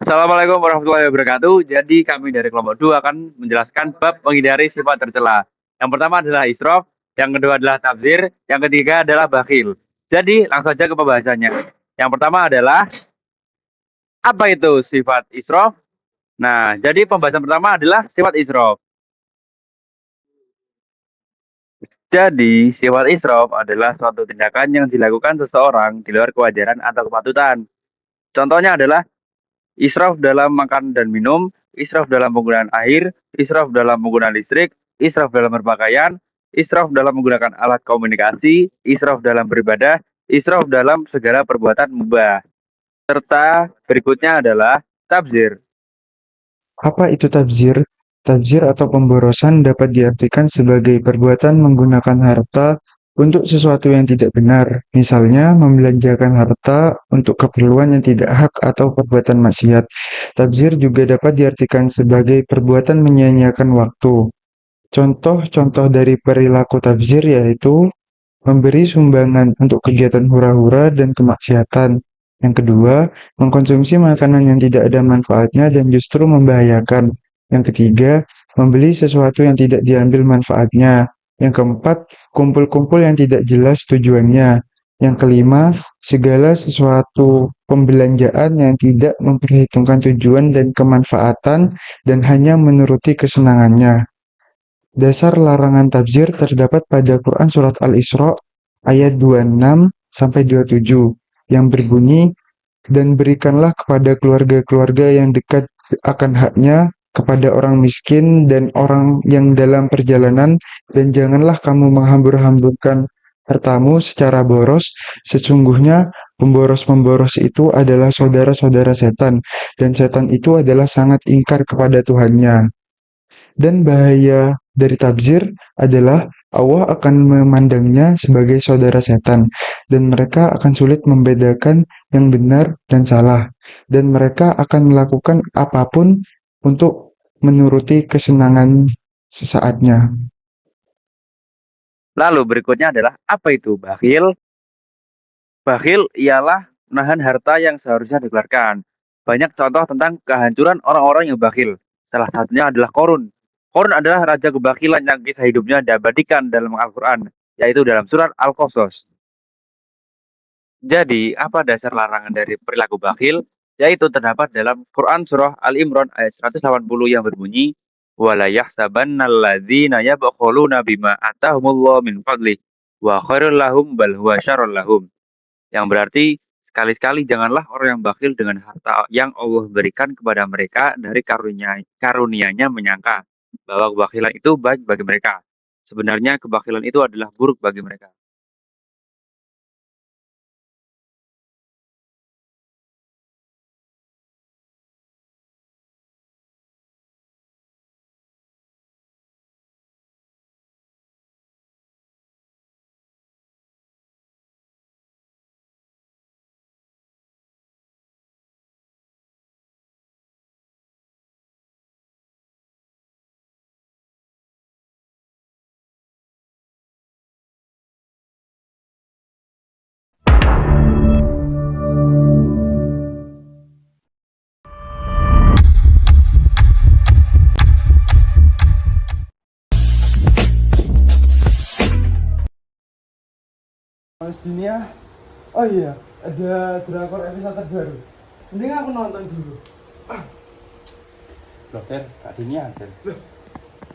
Assalamualaikum warahmatullahi wabarakatuh. Jadi kami dari kelompok 2 akan menjelaskan bab menghindari sifat tercela. Yang pertama adalah israf, yang kedua adalah tabzir, yang ketiga adalah bakhil. Jadi langsung saja ke pembahasannya. Yang pertama adalah apa itu sifat israf? Nah, jadi pembahasan pertama adalah sifat israf. Jadi, sifat israf adalah suatu tindakan yang dilakukan seseorang di luar kewajaran atau kepatutan. Contohnya adalah israf dalam makan dan minum, israf dalam penggunaan air, israf dalam penggunaan listrik, israf dalam berpakaian, israf dalam menggunakan alat komunikasi, israf dalam beribadah, israf dalam segala perbuatan mubah. Serta berikutnya adalah tabzir. Apa itu tabzir? Tabzir atau pemborosan dapat diartikan sebagai perbuatan menggunakan harta untuk sesuatu yang tidak benar, misalnya membelanjakan harta untuk keperluan yang tidak hak atau perbuatan maksiat. Tabzir juga dapat diartikan sebagai perbuatan menyia-nyiakan waktu. Contoh-contoh dari perilaku tabzir yaitu memberi sumbangan untuk kegiatan hura-hura dan kemaksiatan. Yang kedua, mengkonsumsi makanan yang tidak ada manfaatnya dan justru membahayakan. Yang ketiga, membeli sesuatu yang tidak diambil manfaatnya. Yang keempat, kumpul-kumpul yang tidak jelas tujuannya. Yang kelima, segala sesuatu pembelanjaan yang tidak memperhitungkan tujuan dan kemanfaatan dan hanya menuruti kesenangannya. Dasar larangan tabzir terdapat pada Quran Surat Al-Isra ayat 26 sampai 27 yang berbunyi, dan berikanlah kepada keluarga-keluarga yang dekat akan haknya kepada orang miskin dan orang yang dalam perjalanan, dan janganlah kamu menghambur-hamburkan hartamu secara boros. Sesungguhnya pemboros-pemboros itu adalah saudara-saudara setan, dan setan itu adalah sangat ingkar kepada Tuhannya. Dan bahaya dari tabzir adalah Allah akan memandangnya sebagai saudara setan, dan mereka akan sulit membedakan yang benar dan salah, dan mereka akan melakukan apapun untuk menuruti kesenangan sesaatnya. Lalu berikutnya adalah apa itu bakhil? Bakhil ialah menahan harta yang seharusnya dikeluarkan. Banyak contoh tentang kehancuran orang-orang yang bakhil. Salah satunya adalah Korun. Korun adalah raja kebakhilan yang kisah hidupnya diabadikan dalam Al-Quran, yaitu dalam surat Al-Qasas. Jadi, apa dasar larangan dari perilaku bakhil? Yaitu terdapat dalam Quran Surah Al-Imran ayat 180 yang berbunyi, وَلَا يَحْسَبَنَّ الَّذِينَ يَبْخَلُونَ بِمَا آتَاهُمُ اللَّهُ مِنْ فَضْلِهِ وَخَيْرٌ لَهُمْ بَلْ هُوَ شَرٌّ لَهُمْ. Yang berarti, sekali-sekali janganlah orang yang bakhil dengan harta yang Allah berikan kepada mereka dari karunia-Nya menyangka bahwa kebakhilan itu baik bagi mereka. Sebenarnya kebakhilan itu adalah buruk bagi mereka. Mas Dinia, oh iya, ada drakor episode terbaru. Mending aku nonton dulu. Dokter, Kak Dini ada. Loh,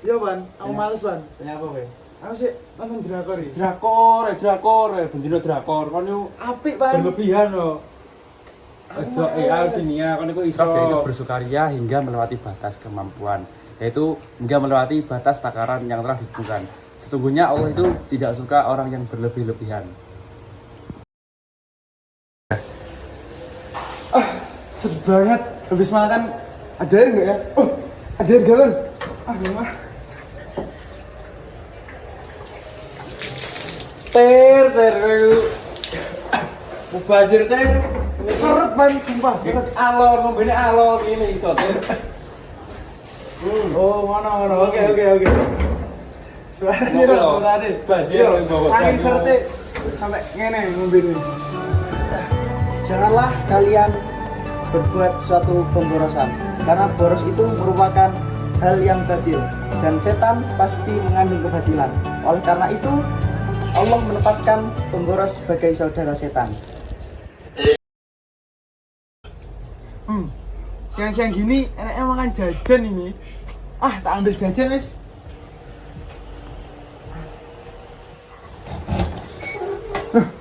iya Ban, aku males Ban. Kenapa kowe? Aku sih nonton drakor ya. Drakor, benjino drakor. Kon yo Apik Ban. berlebihan lo. Ojo males. Dinia, kon iku iso Israf yaitu bersukaria hingga melewati batas kemampuan, yaitu hingga melewati batas takaran yang telah ditentukan. Sesungguhnya Allah itu tidak suka orang yang berlebih-lebihan. Seru banget. Habis makan ada air enggak ya? Oh, ada air galon. Mah. Ter mubazir ter. Seret Ban, sumpah, seret. Alon ngombene alon ngene iso ter. Oh, ngono. Oke. Suaranya Ngono lho. tadi. Bazir Yo, bawa saking banyu. serete sampai ngene ngombe ini. Janganlah kalian berbuat suatu pemborosan, karena boros itu merupakan hal yang batil dan setan pasti mengandung kebatilan. Oleh karena itu Allah menempatkan pemboros sebagai saudara setan. Siang-siang gini enaknya makan jajan ini. Tak ambil jajan wis.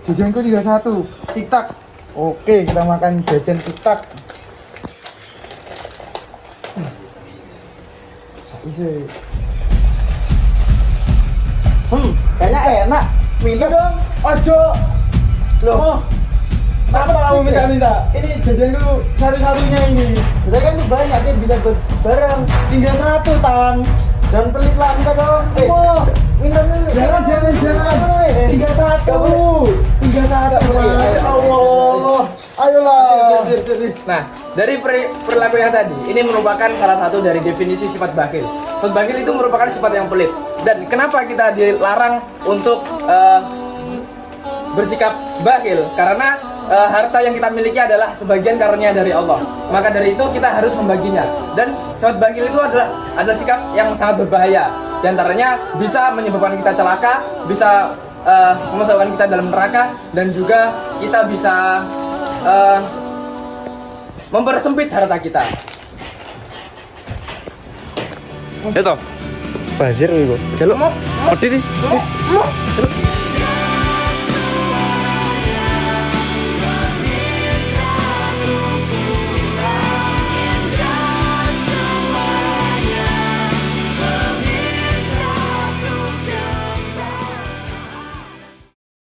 Jajanku 31. Tik-tak. Oke, kita makan jajan tik-tak. Saiki. Kayaknya enak. Minta dong. Ojo. Loh. Kenapa kamu minta-minta? Ini jajanku satu-satunya ini. Kita kan ini banyak, kita bisa bareng. Tinggal satu, Tang. Jangan pelit lah, minta dong. Minta dulu. Jangan. Tinggal satu. Tinggal satu. Masya Allah. Ayolah. Nah, dari perilaku yang tadi, ini merupakan salah satu dari definisi sifat bakhil. Sifat bakhil itu merupakan sifat yang pelit. Dan kenapa kita dilarang untuk bersikap bakhil? Karena harta yang kita miliki adalah sebagian karunia dari Allah. Maka dari itu kita harus membaginya. Dan sifat bakhil itu adalah sikap yang sangat berbahaya. Di antaranya bisa menyebabkan kita celaka, bisa memasukkan kita dalam neraka, dan juga kita bisa mempersempit harta kita. Itu. Bazir iku. Jaluk. Medhi.